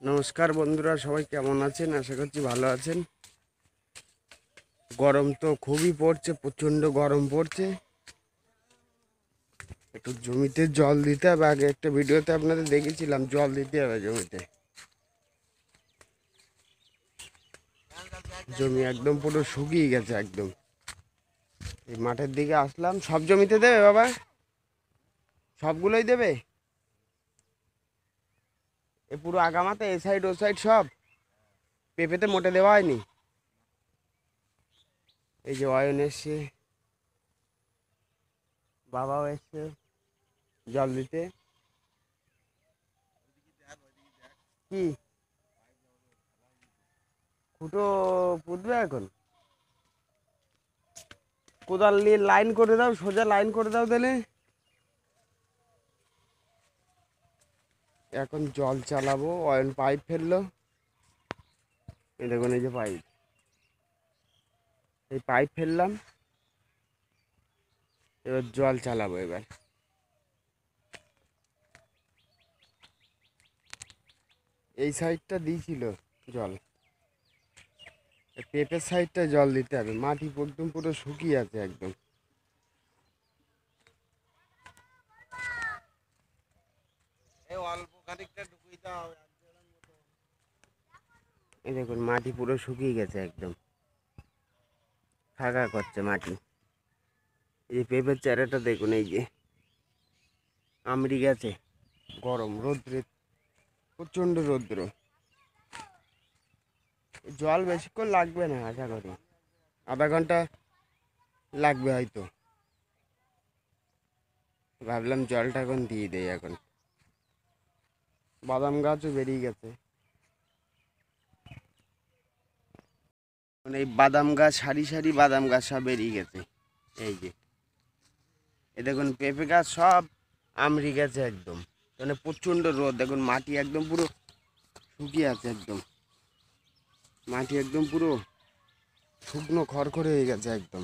নমস্কার বন্ধুরা, সবাই কেমন আছেন? আশা করছি ভালো আছেন। গরম তো খুবই পড়ছে, প্রচণ্ড গরম পড়ছে। একটু জমিতে জল দিতে হবে। আগে একটা ভিডিওতে আপনাদের দেখেছিলাম, জল দিতে হবে জমিতে। জমি একদম পুরো শুকিয়ে গেছে একদম। এই মাঠের দিকে আসলাম। সব জমিতে দেবে বাবা? সবগুলোই দেবে? এ পুরো আগামাতে এ সাইড ও সাইড সব? পেঁপেতে মোটে দেওয়া হয়নি? এই যে অয়ন এসছে, বাবাও এসছে জল দিতে। কি ফুটো পুঁতবে এখন? কোদাল নিয়ে লাইন করে দাও, সোজা লাইন করে দাও তাহলে। এখন জল চালাবো। অয়েল পাইপ ফেললো, এই দেখুন, এই যে পাইপ, এই পাইপ ফেললাম। এবার জল চালাবো। এবার এই সাইডটা দিয়েছিল জল, পেঁপের সাইডটা জল দিতে হবে। মাটি একদম পুরো শুকিয়ে আছে একদম। এই দেখুন, মাটি পুরো শুকিয়ে গেছে একদম, ফাঁকা করছে মাটি। এই যে পেঁপের চারাটা দেখুন, এই যে আমড়ি গেছে। গরম রৌদ্রে, প্রচণ্ড রৌদ্র। জল বেশিক্ষণ লাগবে না, আশা করি আধা ঘন্টা লাগবে হয়তো। ভাবলাম জলটা এখন দিয়ে দেয়। এখন বাদাম গাছও বেরিয়ে গেছে। মানে এই বাদাম গাছ, সারি সারি বাদাম গাছ সব বেরিয়ে গেছে। এই যে এ দেখুন, পেঁপে গাছ সব আমড়ি গেছে একদম। মানে প্রচণ্ড রোদ। দেখুন মাটি একদম পুরো শুকিয়ে আছে একদম। মাটি একদম পুরো শুকনো খড়খড়ে হয়ে গেছে একদম।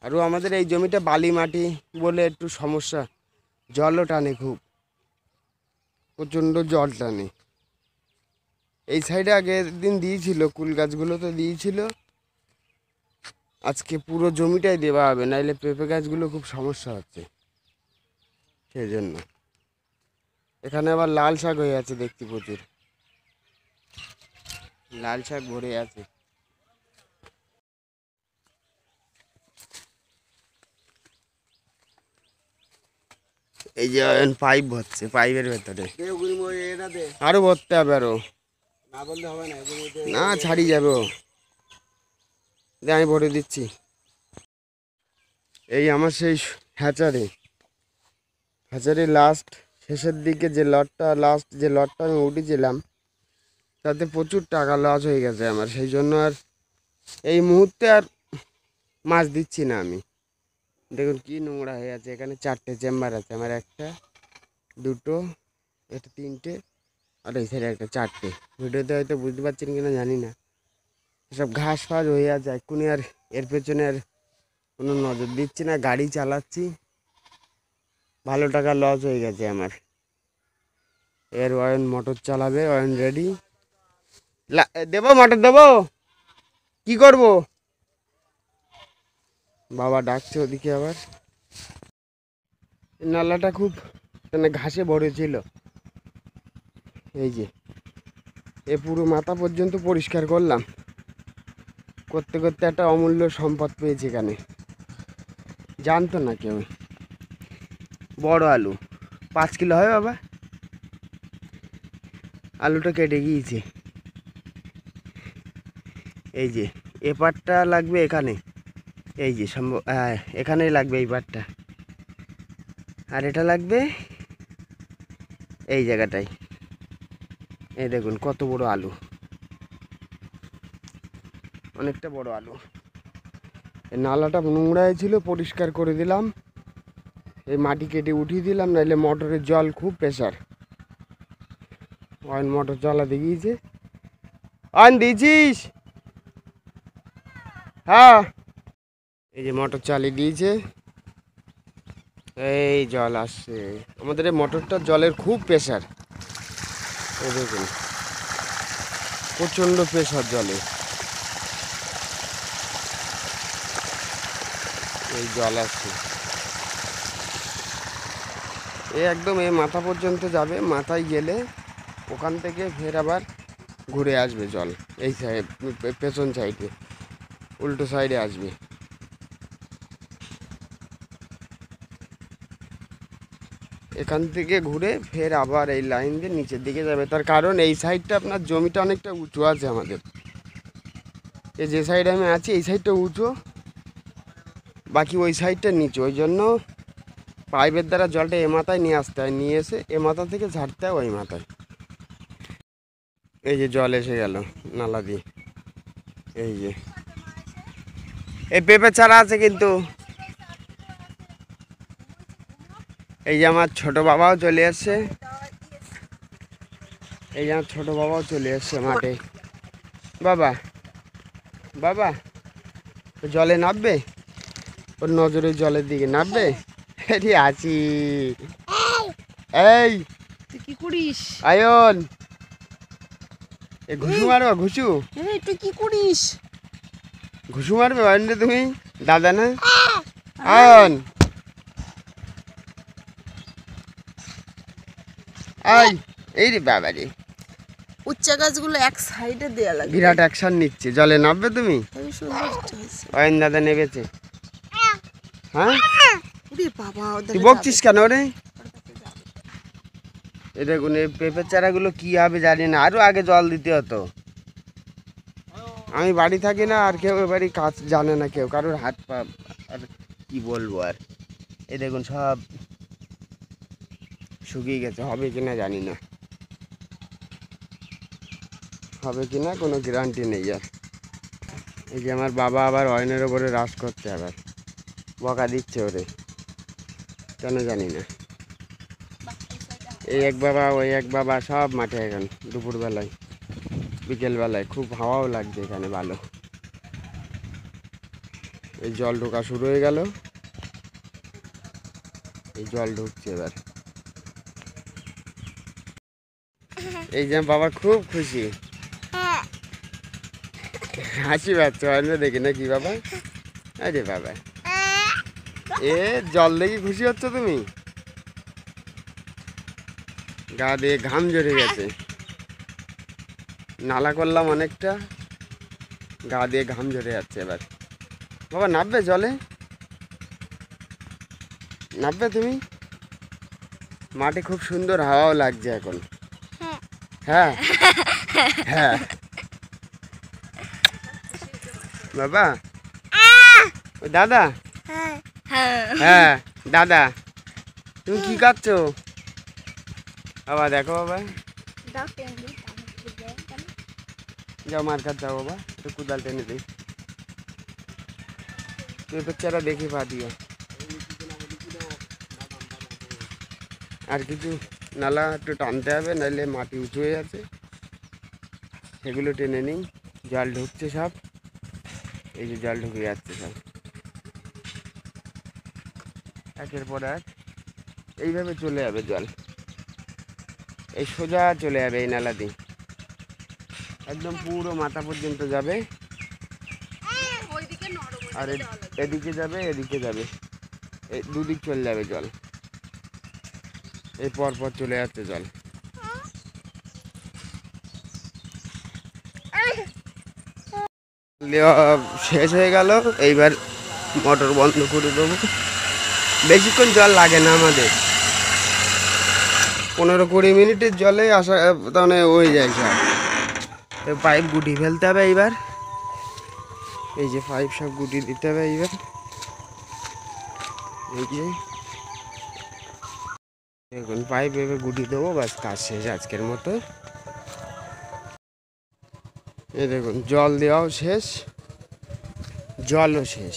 আরও আমাদের এই জমিটা বালি মাটি বলে একটু সমস্যা, জলও টানে খুব, প্রচণ্ড জল টানে। এই সাইডে আগের দিন দিয়েছিল, কুল গাছগুলো তো দিয়েছিল। আজকে পুরো জমিটাই দেওয়া হবে, নাইলে পেঁপে গাছগুলো খুব সমস্যা হচ্ছে। সেই জন্য এখানে আবার লাল শাক হয়ে আছে, দেখছি প্রচুর লাল শাক ভরে আছে। এই যে পাইপ ভরছে, পাইপের ভেতরে আরো ভরতে হবে। আরো না, ছাড়িয়ে যাবে ও। আমি ভরে দিচ্ছি। এই আমার সেই হ্যাচারি লাস্ট শেষের দিকে যে লটটা আমি উঠেছিলাম, তাতে প্রচুর টাকা লস হয়ে গেছে আমার। সেই জন্য আর এই মুহূর্তে আর মাছ দিচ্ছি না আমি। দেখুন কি নোংরা হয়ে আছে। এখানে 4টে চেম্বার আছে আমার, একটা, দুটো, এটা 3টে, আর এই সাইডে একটা 4টে। ভিডিওতে হয়তো বুঝতে পারছেন কিনা জানি না। সব ঘাস ফাস হয়ে আছে। এক্ষুনি আর এর পেছনে আর কোনো নজর দিচ্ছি না, গাড়ি চালাচ্ছি। ভালো টাকা লস হয়ে গেছে আমার। এর অয়ন মোটর চালাবে, অয়ন রেডি। দেবো মোটর, দেবো? কি করব? বাবা ডাকছে ওদিকে আবার। নালাটা খুব মানে ঘাসে ভরেছিল। এই যে এ পুরো মাথা পর্যন্ত পরিষ্কার করলাম। করতে করতে একটা অমূল্য সম্পদ পেয়েছি এখানে, জানতো না কেউ। বড় আলু, 5 কিলো হয় বাবা। আলুটা কেটে গিয়েছে। এই যে এ পাটটা লাগবে এখানে, এই যে সম্ভব, হ্যাঁ এখানেই লাগবে এই পাটটা। আর এটা লাগবে এই জায়গাটায়। এই দেখুন কত বড় আলু, অনেকটা বড় আলু। এই নালাটা নোংরা ছিল, পরিষ্কার করে দিলাম। এই মাটি কেটে উঠিয়ে দিলাম, নাহলে মোটরের জল খুব প্রেশার। অয়ন মোটর চালাতে গিয়েছে। অয়ন দিয়েছিস? হ্যাঁ, এই যে মোটর চালিয়ে দিয়েছে। এই জল আসছে। আমাদের এই মোটরটার জলের খুব প্রেশার। এই দেখুন প্রচণ্ড প্রেশার জলে। এই জল আসছে, এ একদম এই মাথা পর্যন্ত যাবে, মাথায় গেলে ওখান থেকে ফের আবার ঘুরে আসবে জল এই সাইড, পেছন সাইডে, উল্টো সাইডে আসবে। এখান থেকে ঘুরে ফের আবার এই লাইন দিয়ে নিচের দিকে যাবে। তার কারণ এই সাইডটা আপনার জমিটা অনেকটা উঁচু আছে আমাদের, এই যে সাইডে আমি আছি এই সাইডটা উঁচু, বাকি ওই সাইডটা নিচু। ওই জন্য পাইপের দ্বারা জলটা এ মাথায় নিয়ে আসতে হয়, নিয়ে এসে এ মাথা থেকে ঝাড়তে হয় ওই মাথায়। এই যে জল এসে গেল নালা দিয়ে। এই যে এই পেঁপে চারা আছে কিন্তু। এই যে আমার ছোট বাবাও চলে এসছে, এই যে আমার ছোট বাবাও চলে এসছে মাঠে। বাবা বাবা জলে নামবে, ওর নজরে জলের দিকে নামবে। এটি আছি। এই তুই কি করিস? আয়ন, এ ঘুষু মারো, ঘুষু। এই তুই কি করিস? ঘুষু মারবে অয়ন তুমি, দাদা না আয়ন। আই এই রে বাবা রে, উচ্চা গাছগুলো এক সাইডে দেয়া লাগে। বিরাট অ্যাকশন নিচ্ছে। জলে নামবে তুমি? হেবি সুন্দর হয়েছে। অয়ন দাদা নেবেছে। হ্যাঁ ওরে বাবা, তুই বকছিস কেন রে? এই দেখুন এই পেঁপের চারাগুলো কি হবে জানি না, আরো আগে জল দিতে হতো। আমি বাড়ি থাকি না, আর কেউ এবারই কাজ জানে না কেউ, কারোর হাত পা আর কি বলবো আর। এই দেখুন সব শুকিয়ে গেছে, হবে কিনা জানি না, হবে কিনা কোনো গ্যারান্টি নেই আর। এই যে আমার বাবা আবার অয়নের ওপরে রাস করছে, আবার বকা দিচ্ছে ওরে, কেন জানি না। এই এক বাবা ওই এক বাবা সব মাঠে এখন দুপুরবেলায় বিকেলবেলায়, খুব হাওয়াও লাগছে এখানে ভালো। এই জল ঢোকা শুরু হয়ে গেল, এই জল ঢুকছে এবার। এই যে বাবা খুব খুশি, হাসি পাচ্ছে অন্য দেখি নাকি বাবা? আরে বাবা, এ জল দেখি খুশি হচ্ছ তুমি? গা দিয়ে ঘাম ঝরে গেছে, নালা করলাম অনেকটা, গা দিয়ে ঘাম ঝরে যাচ্ছে। এবার বাবা নামবে জলে? নামবে তুমি? মাঠে খুব সুন্দর হাওয়াও লাগছে এখন। হ্যাঁ হ্যাঁ বাবা, ওই দাদা, হ্যাঁ দাদা, তুমি কি করছো বাবা? দেখো বাবা, যাও মার কাছে যাও বাবা, একটু কুদাল টেনে দিই, তুই বাচ্চারা দেখে পা দিও। আর কিছু নালা একটু টানতে হবে, নাহলে মাটি উঁচু হয়ে আছে, সেগুলো টেনে নিই। জল ঢুকছে সব, এই যে জল ঢুকে যাচ্ছে সব একের পর এক, এইভাবে চলে যাবে জল, এই সোজা চলে যাবে এই নালা দিয়ে, একদম পুরো মাথা পর্যন্ত যাবে। আর এদিকে যাবে, এদিকে যাবে, এই দুদিক চলে যাবে জল, এই পর পর চলে যাচ্ছে জল। শেষ হয়ে গেল, এইবার মোটর বন্ধ করে দেবো। বেশিক্ষণ জল লাগে না আমাদের, 15-20 মিনিটের জলে আসা মানে হয়ে যায় সব। পাইপ গুটি ফেলতে হবে এইবার, এই যে পাইপ সব গুটি দিতে হবে এইবার। এই যে দেখুন পাইপ এবার গুটি দেবো, বাস কাজ শেষ আজকের মতো। এই দেখুন জল দেওয়াও শেষ, জলও শেষ।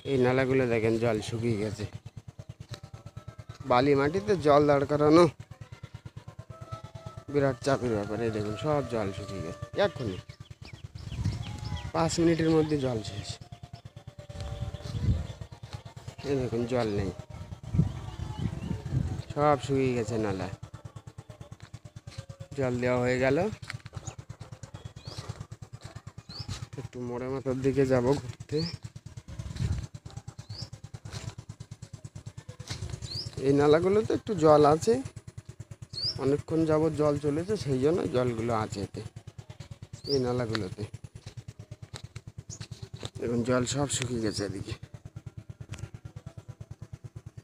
এই নালাগুলো দেখেন জল শুকিয়ে গেছে, বালি মাটিতে জল দাঁড় করানো বিরাট চাপের ব্যাপার। এই দেখুন সব জল শুকিয়ে গেছে, এক্ষুনি 5 মিনিটের মধ্যে জল শেষ। এই দেখুন জল নেই, সব শুকিয়ে গেছে নালা। জল দেওয়া হয়ে গেল। একটু মোড়ে মাথার দিকে যাব ঘুরতে। এই নালাগুলোতে একটু জল আছে, অনেকক্ষণ যাবত জল চলেছে, সেই জন্য জলগুলো আছে এতে, এই নালাগুলোতে। এখন জল সব শুকিয়ে গেছে এদিকে।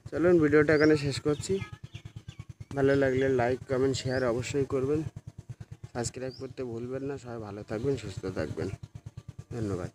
চলুন ভিডিওটা এখানে শেষ করছি। ভালো লাগলে লাইক কমেন্ট শেয়ার অবশ্যই করবেন, সাবস্ক্রাইব করতে ভুলবেন না। সবাই ভালো থাকবেন, সুস্থ থাকবেন, ধন্যবাদ।